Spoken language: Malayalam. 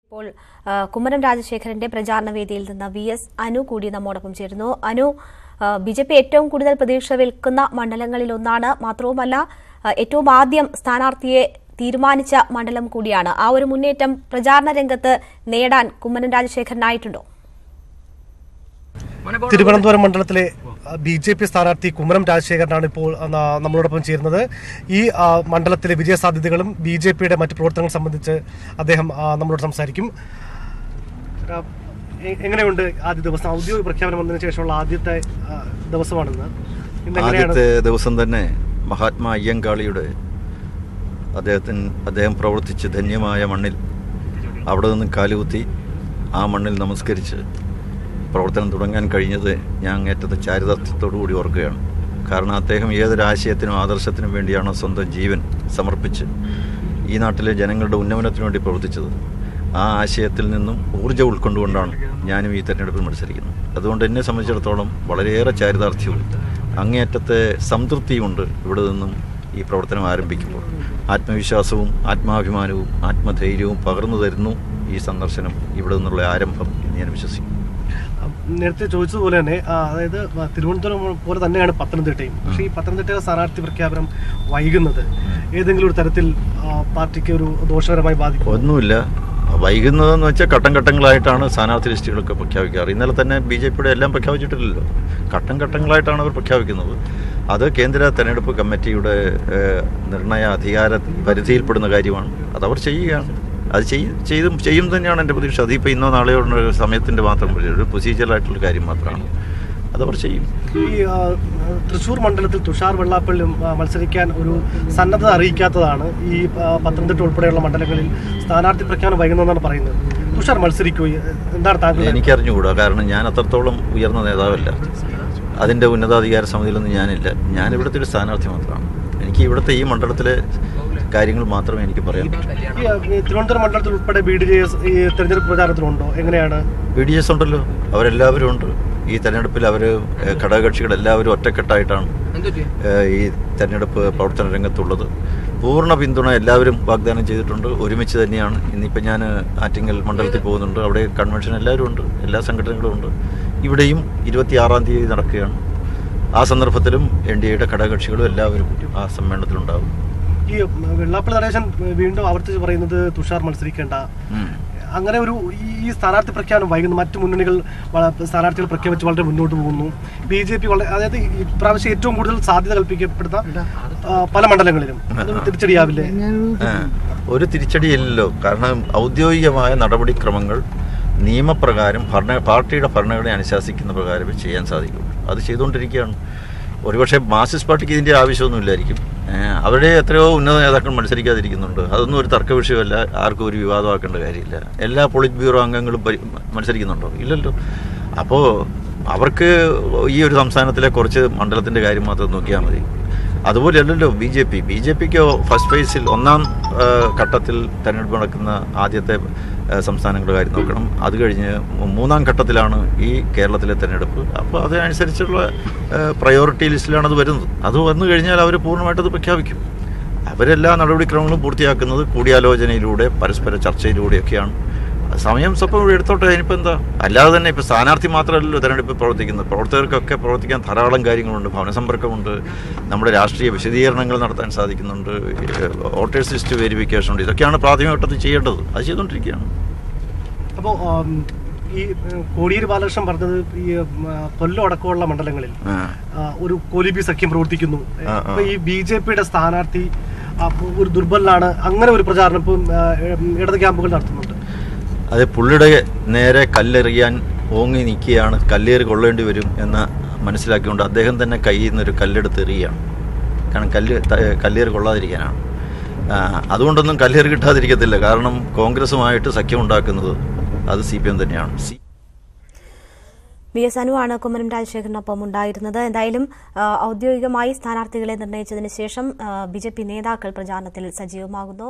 ഇപ്പോൾ കുമ്മനം രാജശേഖരന്റെ പ്രചാരണ വേദിയിൽ നിന്ന് വി.എസ്. അനു കൂടി നമ്മോടൊപ്പം ചേരുന്നു. അനു, ബി.ജെ.പി ഏറ്റവും കൂടുതൽ പ്രതീക്ഷ വെക്കുന്ന മണ്ഡലങ്ങളിലൊന്നാണ്. മാത്രവുമല്ല, ഏറ്റവും ആദ്യം സ്ഥാനാർത്ഥിയെ തീരുമാനിച്ച മണ്ഡലം കൂടിയാണ്. ആ ഒരു മുന്നേറ്റം പ്രചാരണ രംഗത്ത് നേടാൻ കുമ്മനം രാജശേഖരനായിട്ടുണ്ടോ? തിരുവനന്തപുരം മണ്ഡലത്തിലെ ബി.ജെ.പി സ്ഥാനാർത്ഥി കുമ്മനം രാജശേഖരനാണ് ഇപ്പോൾ നമ്മളോടൊപ്പം ചേരുന്നത്. ഈ മണ്ഡലത്തിലെ വിജയസാധ്യതകളും ബി.ജെ.പിയുടെ മറ്റ് പ്രവർത്തനങ്ങൾ സംബന്ധിച്ച് അദ്ദേഹം നമ്മളോട് സംസാരിക്കും. എങ്ങനെയുണ്ട് ആദ്യ ദിവസം? ഔദ്യോഗിക പ്രഖ്യാപനം വന്നതിന് ശേഷമുള്ള ആദ്യത്തെ ദിവസമാണെന്ന്. ആദ്യത്തെ ദിവസം തന്നെ മഹാത്മാ അയ്യങ്കാളിയുടെ അദ്ദേഹം പ്രവർത്തിച്ച് ധന്യമായ മണ്ണിൽ അവിടെ നിന്ന് കാലുകുത്തി ആ മണ്ണിൽ നമസ്കരിച്ച് പ്രവർത്തനം തുടങ്ങാൻ കഴിഞ്ഞത് ഞാൻ അങ്ങേറ്റത്തെ ചാരിതാർത്ഥ്യത്തോടുകൂടി ഓർക്കുകയാണ്. കാരണം അദ്ദേഹം ഏതൊരാശയത്തിനും ആദർശത്തിനും വേണ്ടിയാണോ സ്വന്തം ജീവൻ സമർപ്പിച്ച് ഈ നാട്ടിലെ ജനങ്ങളുടെ ഉന്നമനത്തിനു വേണ്ടി പ്രവർത്തിച്ചത്, ആ ആശയത്തിൽ നിന്നും ഊർജ്ജം ഉൾക്കൊണ്ടുകൊണ്ടാണ് ഞാനും ഈ തെരഞ്ഞെടുപ്പിൽ മത്സരിക്കുന്നത്. അതുകൊണ്ട് എന്നെ സംബന്ധിച്ചിടത്തോളം വളരെയേറെ ചാരിതാർത്ഥ്യവും അങ്ങേയറ്റത്തെ സംതൃപ്തിയുമുണ്ട് ഇവിടെ നിന്നും ഈ പ്രവർത്തനം ആരംഭിക്കുമ്പോൾ. ആത്മവിശ്വാസവും ആത്മാഭിമാനവും ആത്മധൈര്യവും പകർന്നു തരുന്നു ഈ സന്ദർശനം, ഇവിടെ നിന്നുള്ള ആരംഭം എന്ന് ഞാൻ വിശ്വസിക്കുന്നു. നേരത്തെ ചോദിച്ചതുപോലെ തന്നെ, അതായത് തിരുവനന്തപുരം പോലെ തന്നെയാണ് പത്തനംതിട്ടയും. പക്ഷേ ഈ പത്തനംതിട്ട സ്ഥാനാർത്ഥി പ്രഖ്യാപനം വൈകുന്നത് ഏതെങ്കിലും ഒരു തരത്തിൽ പാർട്ടിക്ക് ഒരു ദോഷകരമായി ബാധിക്കും? ഒന്നുമില്ല. വൈകുന്നതെന്ന് വെച്ചാൽ ഘട്ടം ഘട്ടങ്ങളായിട്ടാണ് സ്ഥാനാർത്ഥി ലിസ്റ്റുകളൊക്കെ പ്രഖ്യാപിക്കാറ്. ഇന്നലെ തന്നെ ബി.ജെ.പിയുടെ എല്ലാം പ്രഖ്യാപിച്ചിട്ടില്ലല്ലോ. ഘട്ടം ഘട്ടങ്ങളായിട്ടാണ് അവർ പ്രഖ്യാപിക്കുന്നത്. അത് കേന്ദ്ര തെരഞ്ഞെടുപ്പ് കമ്മിറ്റിയുടെ നിർണയ അധികാര പരിധിയിൽപ്പെടുന്ന കാര്യമാണ്. അതവർ ചെയ്യുകയാണ്. അത് ചെയ്യും തന്നെയാണ് എൻ്റെ പ്രതീക്ഷ. അതിപ്പോൾ ഇന്നോ നാളെയോ ഒരു സമയത്തിൻ്റെ മാത്രം ഒരു പ്രൊസീജിയറായിട്ടുള്ള കാര്യം മാത്രമാണ്. അതവർ ചെയ്യും. ഈ തൃശ്ശൂർ മണ്ഡലത്തിൽ തുഷാർ വെള്ളാപ്പള്ളി മത്സരിക്കാൻ ഒരു സന്നദ്ധത അറിയിക്കാത്തതാണ് ഈ പത്തനംതിട്ട ഉൾപ്പെടെയുള്ള മണ്ഡലങ്ങളിൽ സ്ഥാനാർത്ഥി പ്രഖ്യാപനം വൈകുന്നതെന്നാണ് പറയുന്നത്. തുഷാർ മത്സരിക്കുമോ? എന്താണ് താങ്കൾ? എനിക്കറിഞ്ഞുകൂടാ. കാരണം ഞാൻ അത്രത്തോളം ഉയർന്ന നേതാവല്ല. അതിൻ്റെ ഉന്നതാധികാര സമിതിയിലൊന്നും ഞാനില്ല. ഞാനിവിടുത്തെ ഒരു സ്ഥാനാർത്ഥി മാത്രമാണ്. എനിക്ക് ഇവിടുത്തെ ഈ മണ്ഡലത്തിലെ കാര്യങ്ങൾ മാത്രമേ എനിക്ക് പറയാൻ പറ്റൂ. തിരുവനന്തപുരം മണ്ഡലത്തിൽ ഉൾപ്പെടെ BDJS ഈ തെരഞ്ഞെടുപ്പ് പ്രചാരണത്തിലുണ്ടോ? എങ്ങനെയാണ്? BDJS ഉണ്ടല്ലോ, അവരെല്ലാവരും ഉണ്ട് ഈ തെരഞ്ഞെടുപ്പിൽ. അവർ ഘടകകക്ഷികളെല്ലാവരും ഒറ്റക്കെട്ടായിട്ടാണ് ഈ തെരഞ്ഞെടുപ്പ് പ്രവർത്തന രംഗത്തുള്ളത്. പൂർണ്ണ പിന്തുണ എല്ലാവരും വാഗ്ദാനം ചെയ്തിട്ടുണ്ട്. ഒരുമിച്ച് തന്നെയാണ്. ഇന്നിപ്പോൾ ഞാൻ ആറ്റിങ്ങൽ മണ്ഡലത്തിൽ പോകുന്നുണ്ട്. അവിടെ കൺവെൻഷൻ എല്ലാവരും ഉണ്ട്, എല്ലാ സംഘടനകളും ഉണ്ട്. ഇവിടെയും 26-ാം തീയതി നടക്കുകയാണ്. ആ സന്ദർഭത്തിലും NDAയുടെ ഘടകകക്ഷികളും എല്ലാവരും ആ സമ്മേളനത്തിലുണ്ടാകും. ഈ വെള്ളാപ്പള്ളി നടേശൻ വീണ്ടും ആവർത്തിച്ച് പറയുന്നത് തുഷാർ മത്സരിക്കേണ്ട, അങ്ങനെ ഒരു ഈ സ്ഥാനാർത്ഥി പ്രഖ്യാപനം വൈകുന്നു. മറ്റു മുന്നണികൾ സ്ഥാനാർത്ഥികൾ പ്രഖ്യാപിച്ച് വളരെ മുന്നോട്ട് പോകുന്നു. BJP അതായത് ഇപ്രാവശ്യം ഏറ്റവും കൂടുതൽ സാധ്യത കൽപ്പിക്കപ്പെടുന്ന പല മണ്ഡലങ്ങളിലും തിരിച്ചടിയാവില്ലേ? ഒരു തിരിച്ചടിയില്ലല്ലോ. കാരണം ഔദ്യോഗികമായ നടപടിക്രമങ്ങൾ നിയമപ്രകാരം പാർട്ടിയുടെ ഭരണഘടന അനുശാസിക്കുന്ന പ്രകാരമേ ചെയ്യാൻ സാധിക്കും. അത് ചെയ്തുകൊണ്ടിരിക്കുകയാണ്. ഒരുപക്ഷെ മാർക്സിസ്റ്റ് പാർട്ടിക്ക് ഇതിൻ്റെ ആവശ്യമൊന്നുമില്ലായിരിക്കും. അവരുടെ എത്രയോ ഉന്നത നേതാക്കൾ മത്സരിക്കാതിരിക്കുന്നുണ്ട്. അതൊന്നും ഒരു തർക്ക വിഷയമല്ല. ആർക്കും ഒരു വിവാദമാക്കേണ്ട കാര്യമില്ല. എല്ലാ പോളിറ്റ് ബ്യൂറോ അംഗങ്ങളും മത്സരിക്കുന്നുണ്ടോ? ഇല്ലല്ലോ. അപ്പോൾ അവർക്ക് ഈ ഒരു സംസ്ഥാനത്തിലെ കുറച്ച് മണ്ഡലത്തിൻ്റെ കാര്യം മാത്രം നോക്കിയാൽ മതി. അതുപോലെയല്ലല്ലോ BJPക്ക് ഫസ്റ്റ് ഫേസിൽ ഒന്നാം ഘട്ടത്തിൽ തെരഞ്ഞെടുപ്പ് നടക്കുന്ന ആദ്യത്തെ സംസ്ഥാനങ്ങളുടെ കാര്യം നോക്കണം. അത് കഴിഞ്ഞ് മൂന്നാം ഘട്ടത്തിലാണ് ഈ കേരളത്തിലെ തെരഞ്ഞെടുപ്പ്. അപ്പോൾ അതിനനുസരിച്ചുള്ള പ്രയോറിറ്റി ലിസ്റ്റിലാണ് അത് വരുന്നത്. അത് വന്നു കഴിഞ്ഞാൽ അവർ പൂർണ്ണമായിട്ടത് പ്രഖ്യാപിക്കും. അവരെല്ലാ നടപടിക്രമങ്ങളും പൂർത്തിയാക്കുന്നത് കൂടിയാലോചനയിലൂടെ പരസ്പര ചർച്ചയിലൂടെയൊക്കെയാണ്. സമയം സ്വപ്പം ഇവിടെ എടുത്തോട്ടെ. അതിനിപ്പോൾ എന്താ? അല്ലാതെ തന്നെ ഇപ്പോൾ സ്ഥാനാർത്ഥി മാത്രമല്ലല്ലോ തെരഞ്ഞെടുപ്പിൽ പ്രവർത്തിക്കുന്നത്. പ്രവർത്തകർക്കൊക്കെ പ്രവർത്തിക്കാൻ ധാരാളം കാര്യങ്ങളുണ്ട്. ഭവനസമ്പർക്കമുണ്ട്, നമ്മുടെ രാഷ്ട്രീയ വിശദീകരണങ്ങൾ നടത്താൻ സാധിക്കുന്നുണ്ട്, വോട്ടേഴ്സ് ലിസ്റ്റ് വെരിഫിക്കേഷൻ ഉണ്ട്. ഇതൊക്കെയാണ് പ്രാഥമിക ഘട്ടത്തിൽ ചെയ്യേണ്ടത്. അത് ചെയ്തുകൊണ്ടിരിക്കുകയാണ്. അപ്പോൾ ഈ കോടിയേരി ബാലകൃഷ്ണൻ പറഞ്ഞത് ഈ കൊല്ലം അടക്കമുള്ള മണ്ഡലങ്ങളിൽ ഒരു കോലിബി സഖ്യം പ്രവർത്തിക്കുന്നു. അപ്പോൾ ഈ BJPയുടെ സ്ഥാനാർത്ഥി ഒരു ദുർബലനാണ്, അങ്ങനെ ഒരു പ്രചാരണം ഇപ്പം ഇടത് ക്യാമ്പുകൾ നടത്തുന്നുണ്ട്. അത് പുള്ളിയുടെ നേരെ കല്ലെറിയാൻ ഓങ്ങി നിൽക്കുകയാണ്. കല്ലേറ് കൊള്ളേണ്ടി വരും എന്ന് മനസ്സിലാക്കിക്കൊണ്ട് അദ്ദേഹം തന്നെ കയ്യിൽ നിന്നൊരു കല്ലെടുത്ത് എറിയുകയാണ്. കാരണം കല്ലേറ് കൊള്ളാതിരിക്കാനാണ്. അതുകൊണ്ടൊന്നും കല്ലേറ് കിട്ടാതിരിക്കത്തില്ല. കാരണം കോൺഗ്രസുമായിട്ട് സഖ്യം ഉണ്ടാക്കുന്നത് അത് CPM തന്നെയാണ്. വി.എസ്. അനുവാണ് കുമ്മനം രാജശേഖരനൊപ്പം ഉണ്ടായിരുന്നത്. എന്തായാലും ഔദ്യോഗികമായി സ്ഥാനാർത്ഥികളെ നിർണയിച്ചതിന് ശേഷം BJP നേതാക്കൾ പ്രചാരണത്തിൽ സജീവമാകുന്നു.